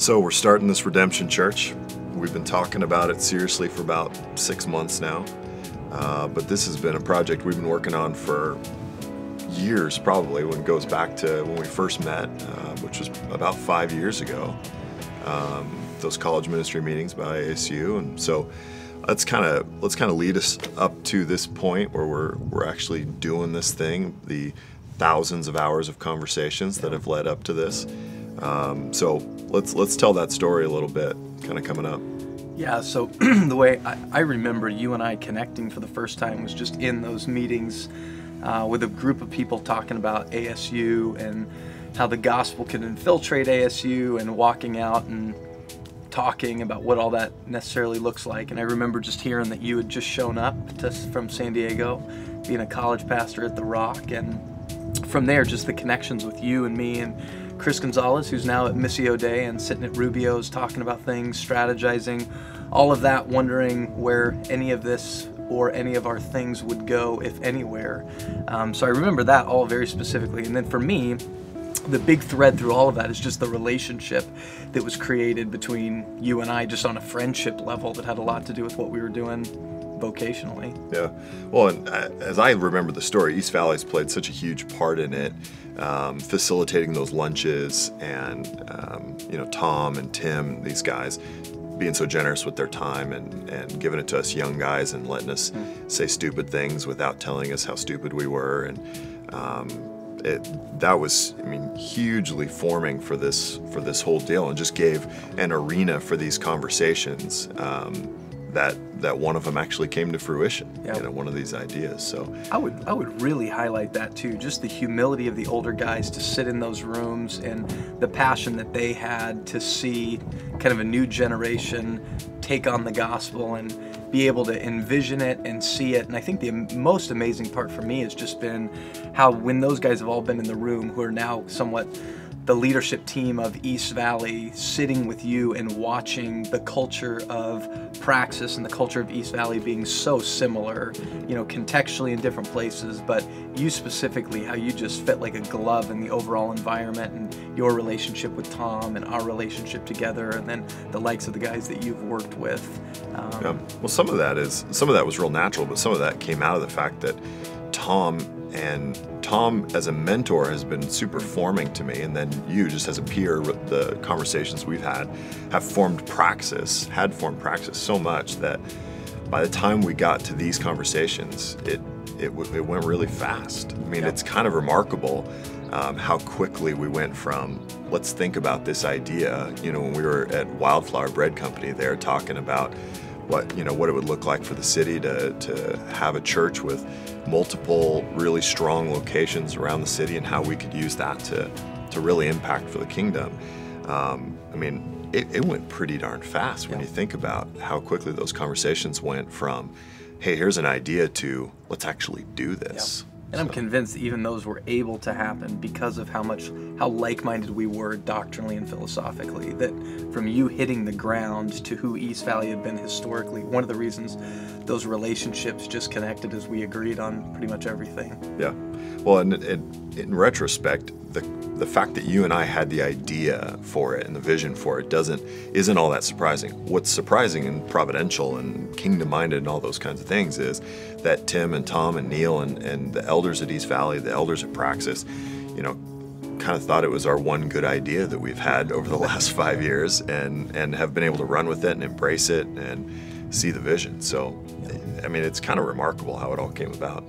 So we're starting this Redemption Church. We've been talking about it seriously for about 6 months now. But this has been a project we've been working on for years, probably, when it goes back to when we first met, which was about 5 years ago. Those college ministry meetings by ASU, and so let's kind of lead us up to this point where we're actually doing this thing, the thousands of hours of conversations that have led up to this. So let's tell that story a little bit, kind of coming up. Yeah, so the way I remember you and I connecting for the first time was just in those meetings with a group of people talking about ASU and how the gospel can infiltrate ASU, and walking out and talking about what all that necessarily looks like. And I remember just hearing that you had just shown up from San Diego, being a college pastor at The Rock, and from there just the connections with you and me and Chris Gonzalez, who's now at Missio Dei and sitting at Rubio's talking about things, strategizing, all of that, wondering where any of this or any of our things would go, if anywhere. So I remember that all very specifically. And then for me, the big thread through all of that is just the relationship that was created between you and I, just on a friendship level, that had a lot to do with what we were doing vocationally. Yeah. Well, and as I remember the story, East Valley's played such a huge part in it, facilitating those lunches, and Tom and Tim, these guys, being so generous with their time and giving it to us young guys and letting us say stupid things without telling us how stupid we were. And that was, hugely forming for this whole deal, and just gave an arena for these conversations that one of them actually came to fruition. Yep. One of these ideas. So I would really highlight that too, just the humility of the older guys to sit in those rooms, and the passion that they had to see kind of a new generation take on the gospel and be able to envision it and see it. And I think the most amazing part for me has just been how, when those guys have all been in the room, who are now somewhat the leadership team of East Valley, sitting with you and watching the culture of Praxis and the culture of East Valley being so similar, contextually in different places, but you specifically, how you just fit like a glove in the overall environment, and your relationship with Tom and our relationship together, and then the likes of the guys that you've worked with. Well, some of that was real natural, but some of that came out of the fact that Tom as a mentor has been super forming to me, and then you just as a peer, with the conversations we've had, had formed Praxis so much that by the time we got to these conversations, it went really fast. It's kind of remarkable how quickly we went from, let's think about this idea, when we were at Wildflower Bread Company there talking about what it would look like for the city to have a church with multiple really strong locations around the city, and how we could use that to really impact for the kingdom. It went pretty darn fast when you think about how quickly those conversations went from, hey, here's an idea, to let's actually do this. And I'm convinced that even those were able to happen because of how like-minded we were doctrinally and philosophically. That from you hitting the ground to who East Valley had been historically, one of the reasons those relationships just connected is we agreed on pretty much everything. Yeah. Well, and in retrospect, the fact that you and I had the idea for it and the vision for it isn't all that surprising. What's surprising and providential and kingdom-minded and all those kinds of things is that Tim and Tom and Neil and the elders at East Valley, the elders at Praxis, kind of thought it was our one good idea that we've had over the last 5 years, and have been able to run with it and embrace it and see the vision. So, it's kind of remarkable how it all came about.